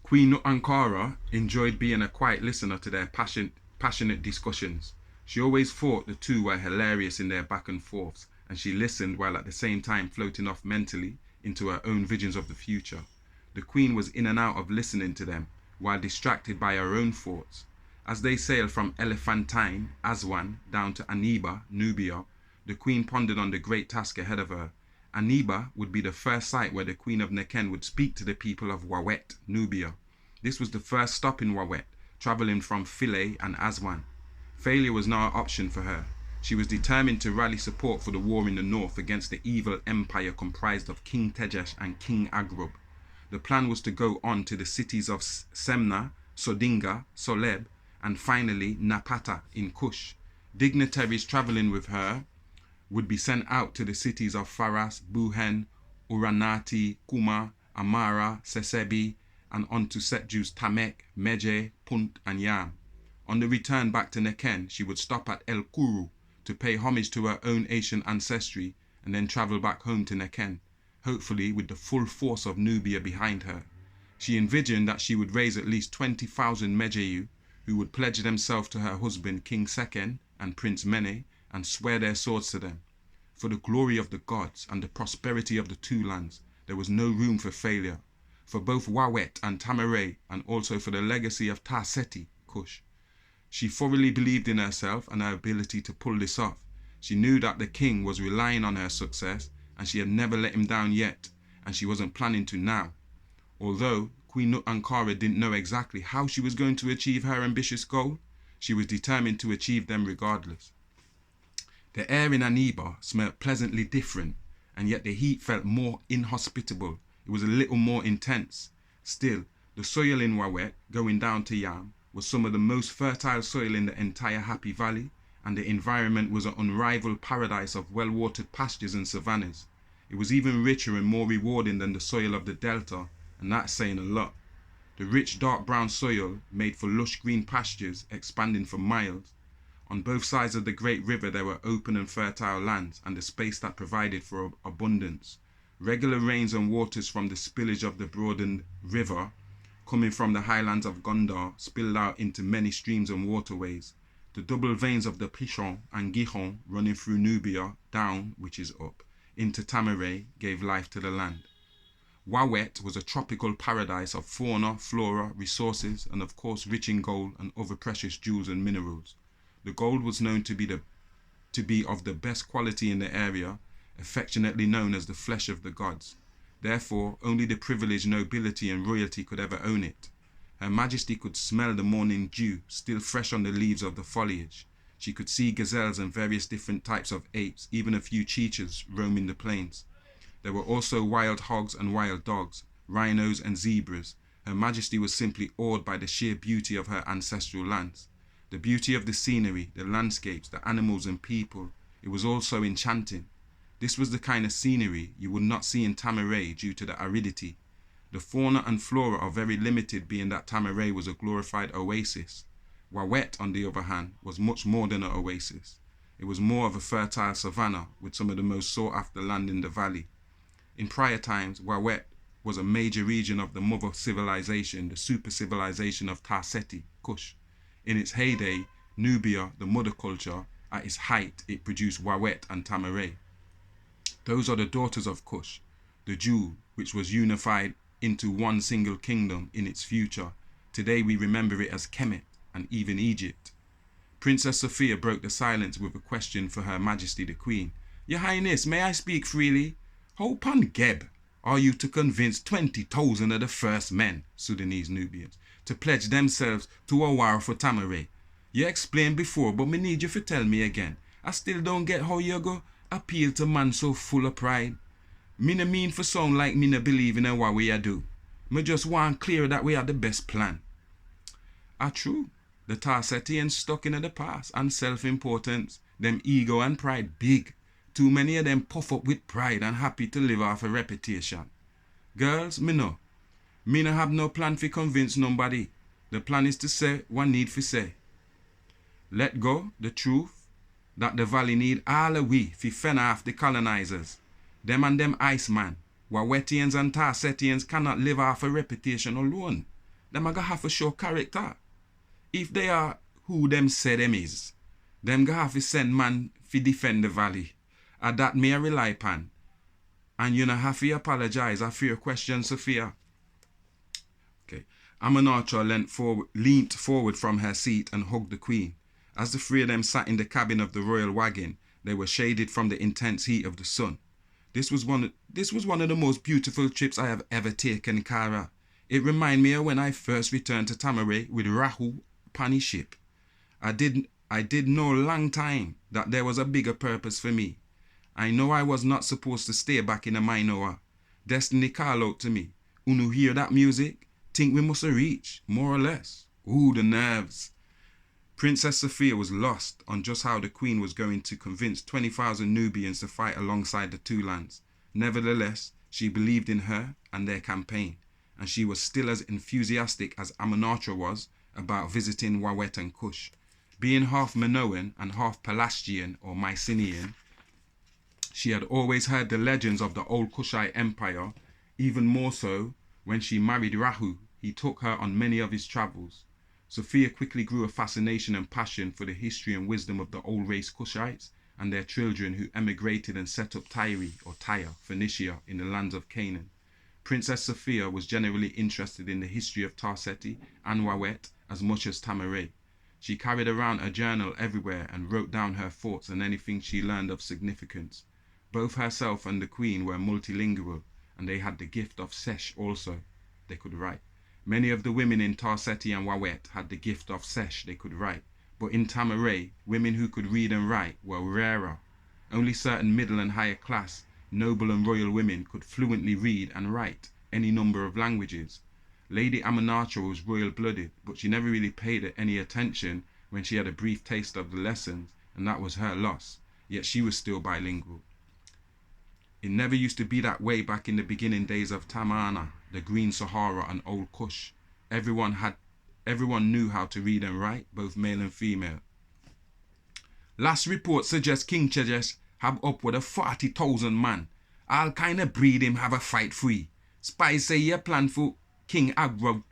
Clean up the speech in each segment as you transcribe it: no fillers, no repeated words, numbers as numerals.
Queen 𝓆𝓅𝓏𝑒𝓏 enjoyed being a quiet listener to their passionate discussions. She always thought the two were hilarious in their back and forths, and she listened while at the same time floating off mentally into her own visions of the future. The Queen was in and out of listening to them, while distracted by her own thoughts. As they sailed from Elephantine, Aswan, down to Aniba, Nubia, the Queen pondered on the great task ahead of her. Aniba would be the first site where the Queen of Neken would speak to the people of 𝓆𝓆𝓏, Nubia. This was the first stop in 𝓆𝓆𝓏, travelling from Philae and Aswan. Failure was not an option for her. She was determined to rally support for the war in the north against the evil empire comprised of King Tejesh and King Agrub. The plan was to go on to the cities of Semna, Sodinga, Soleb, and finally Napata in Kush. Dignitaries travelling with her would be sent out to the cities of Faras, Buhen, Uranati, Kuma, Amara, Sesebi, and on to Setju's Tamek, Meje, Punt, and Yam. On the return back to Neken, she would stop at El Kuru to pay homage to her own ancient ancestry and then travel back home to Neken, hopefully with the full force of Nubia behind her. She envisioned that she would raise at least 20,000 Mejeyu who would pledge themselves to her husband King Seken and Prince Mene and swear their swords to them. For the glory of the gods and the prosperity of the two lands, there was no room for failure. For both 𝓆𝓆𝓏 and Tamaray, and also for the legacy of 𝓆𝓏𝓏𝓏𝓏𝓏, Kush. She thoroughly believed in herself and her ability to pull this off. She knew that the king was relying on her success, and she had never let him down yet, and she wasn't planning to now. Although Queen 𝓆𝓅𝓏𝓏𝓏 didn't know exactly how she was going to achieve her ambitious goal, she was determined to achieve them regardless. The air in Aniba smelled pleasantly different, and yet the heat felt more inhospitable. It was a little more intense. Still, the soil in 𝓆𝓆𝓏, going down to Yam, was some of the most fertile soil in the entire Happy Valley, and the environment was an unrivaled paradise of well-watered pastures and savannas. It was even richer and more rewarding than the soil of the Delta, and that's saying a lot. The rich dark brown soil made for lush green pastures expanding for miles. On both sides of the great river there were open and fertile lands and a space that provided for abundance. Regular rains and waters from the spillage of the broadened river, coming from the highlands of Gondar, spilled out into many streams and waterways. The double veins of the Pichon and Gihon running through Nubia, down, which is up, into Tamaray, gave life to the land. 𝓆𝓆𝓏 was a tropical paradise of fauna, flora, resources, and of course rich in gold and other precious jewels and minerals. The gold was known to be of the best quality in the area, affectionately known as the flesh of the gods. Therefore, only the privileged nobility and royalty could ever own it. Her Majesty could smell the morning dew still fresh on the leaves of the foliage. She could see gazelles and various different types of apes, even a few cheetahs roaming the plains. There were also wild hogs and wild dogs, rhinos and zebras. Her Majesty was simply awed by the sheer beauty of her ancestral lands. The beauty of the scenery, the landscapes, the animals and people, it was all so enchanting. This was the kind of scenery you would not see in Tamaray due to the aridity. The fauna and flora are very limited, being that Tamaray was a glorified oasis. 𝓆𝓆𝓏, on the other hand, was much more than an oasis. It was more of a fertile savanna with some of the most sought-after land in the valley. In prior times, 𝓆𝓆𝓏 was a major region of the mother civilization, the super civilization of 𝓆𝓏𝓏𝓏𝓏𝓏, Kush. In its heyday, Nubia, the mother culture, at its height, it produced 𝓆𝓆𝓏 and Tamaray. Those are the daughters of Kush, the jewel which was unified into one single kingdom in its future. Today we remember it as Kemet and even Egypt. Princess Sophia broke the silence with a question for Her Majesty the Queen. Your Highness, may I speak freely? How upon Geb are you to convince 20,000 of the first men, Sudanese Nubians, to pledge themselves to a war for Tamaray? You explained before, but me need you to tell me again. I still don't get how you go appeal to man so full of pride. Me no mean for sound like me no believe in what we a do. Me just want clear that we are the best plan. True, the 𝓆𝓏𝓏𝓏𝓏𝓏𝓏𝓏𝓏 sticking in the past and self-importance, them ego and pride big. Too many of them puff up with pride and happy to live off a reputation. Girls, me no have no plan to convince nobody. The plan is to say what need for say. Let go the truth that the valley need all of we fi fend off the colonizers. Them and them Iceman, 𝓆𝓆𝓏𝓏𝓏𝓏𝓏𝓏𝓏𝓏𝓏𝓏𝓏𝓏 cannot live off a reputation alone. them are gonna have to show character. If they are who them say them is, them gonna have to send man fi defend the valley. And that me a rely upon. And you know have to apologize for your question, Sophia. Okay. 𝓆𝓄𓃅𓓃𝓏𝓃𝓄𝓃𝓏 leant forward from her seat and hugged the queen. As the three of them sat in the cabin of the royal wagon, they were shaded from the intense heat of the sun. This was one of the most beautiful trips I have ever taken, Cara. It reminded me of when I first returned to Tamaray with Rahul upon his ship. I did know a long time that there was a bigger purpose for me. I know I was not supposed to stay back in the Minoa. Destiny called out to me. Unu hear that music? Think we must reach, more or less. Ooh, the nerves. Princess Sophia was lost on just how the queen was going to convince 20,000 Nubians to fight alongside the two lands. Nevertheless, she believed in her and their campaign, and she was still as enthusiastic as 𝓆𝓄𝓃𝓃𝓏𝓃𝓏𝓏 about visiting 𝓆𝓆 and Kush. Being half Minoan and half Pelasgian or Mycenaean, she had always heard the legends of the old Kushite Empire, even more so when she married Rahu. He took her on many of his travels. Sophia quickly grew a fascination and passion for the history and wisdom of the old race Kushites and their children who emigrated and set up Tyre, Phoenicia, in the lands of Canaan. Princess Sophia was generally interested in the history of 𝓆𝓏𝓃 and 𝓆𝓆 as much as Tamaray. She carried around a journal everywhere and wrote down her thoughts and anything she learned of significance. Both herself and the queen were multilingual, and they had the gift of sesh also. They could write. Many of the women in 𝓆𝓏𝓃 and 𝓆𝓆 had the gift of sesh, they could write. But in Tamaray, women who could read and write were rarer. Only certain middle and higher class, noble and royal women could fluently read and write any number of languages. Lady 𝓆𝓄𝓃𝓃 was royal-blooded, but she never really paid it any attention when she had a brief taste of the lessons, and that was her loss. Yet she was still bilingual. It never used to be that way back in the beginning days of Tamana, the Green Sahara and Old Kush. Everyone knew how to read and write, both male and female. Last report suggests King Tejesh have upward of 40,000 man. All kind of breed him have a fight free. Spies say he plan for King Agrub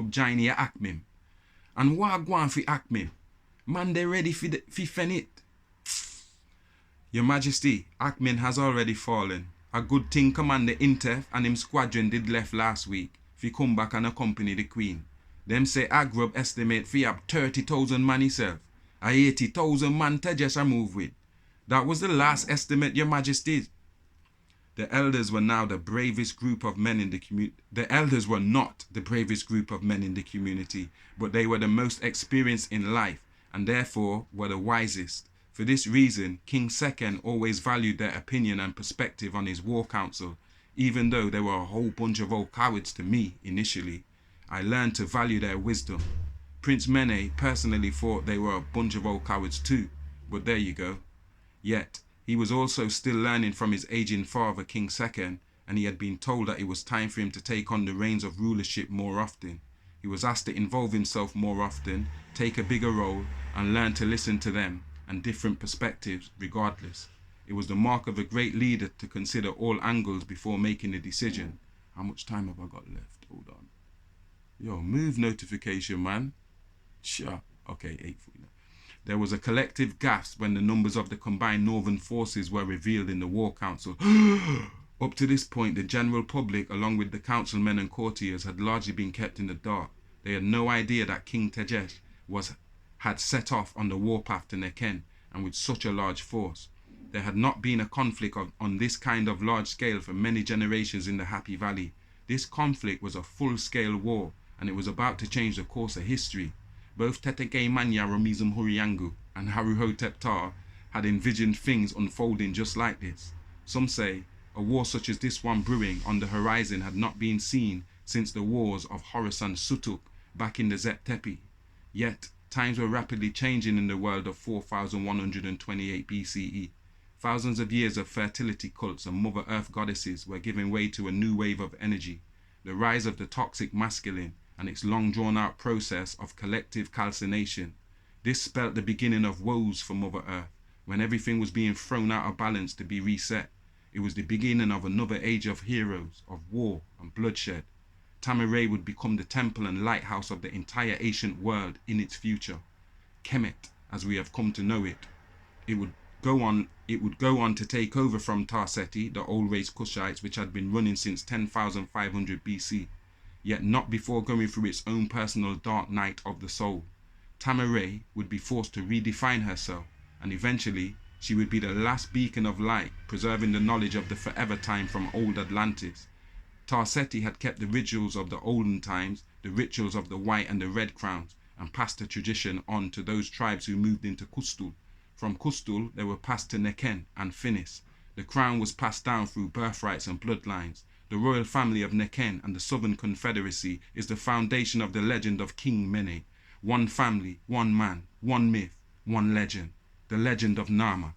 join here Akmim. And what go on for Akmim? Man they ready for fen it. Your Majesty, Akmin has already fallen. A good thing Commander Intef and him squadron did left last week. Fi come back and accompany the Queen. Them say Agrub estimate fi have 30,000 man himself. A 80,000 man Tejesh a move with. That was the last estimate, Your Majesty. The elders were now the bravest group of men in the community. The elders were not the bravest group of men in the community, but they were the most experienced in life and therefore were the wisest. For this reason, King Second always valued their opinion and perspective on his war council, even though they were a whole bunch of old cowards to me initially. I learned to value their wisdom. Prince Mene personally thought they were a bunch of old cowards too, but there you go. Yet, he was also still learning from his aging father, King Second, and he had been told that it was time for him to take on the reins of rulership more often. He was asked to involve himself more often, take a bigger role, and learn to listen to them and different perspectives regardless. It was the mark of a great leader to consider all angles before making a decision. How much time have I got left? Hold on. Yo, move notification, man. Sure. Okay, 8:40. There was a collective gasp when the numbers of the combined northern forces were revealed in the War Council. Up to this point, the general public, along with the councilmen and courtiers, had largely been kept in the dark. They had no idea that King Tejesh had set off on the warpath to Neken, and with such a large force. There had not been a conflict on this kind of large scale for many generations in the Happy Valley. This conflict was a full-scale war, and it was about to change the course of history. Both Tetekei Manya Romizum Huriangu and Haruhotep Tar had envisioned things unfolding just like this. Some say a war such as this one brewing on the horizon had not been seen since the wars of Horus and Sutuk back in the Zet Tepi. Yet, times were rapidly changing in the world of 4128 BCE. Thousands of years of fertility cults and Mother Earth goddesses were giving way to a new wave of energy. The rise of the toxic masculine and its long drawn-out process of collective calcination. This spelt the beginning of woes for Mother Earth, when everything was being thrown out of balance to be reset. It was the beginning of another age of heroes, of war and bloodshed. Tamaray would become the temple and lighthouse of the entire ancient world in its future. Kemet, as we have come to know it. It would go on to take over from Tarseti, the old race Kushites, which had been running since 10,500 BC, yet not before going through its own personal dark night of the soul. Tamaray would be forced to redefine herself, and eventually she would be the last beacon of light, preserving the knowledge of the forever time from old Atlantis. Tarseti had kept the rituals of the olden times, the rituals of the white and the red crowns, and passed the tradition on to those tribes who moved into Kustul. From Kustul, they were passed to Neken and Finis. The crown was passed down through birthrights and bloodlines. The royal family of Neken and the Southern Confederacy is the foundation of the legend of King Mene. One family, one man, one myth, one legend. The legend of Nama.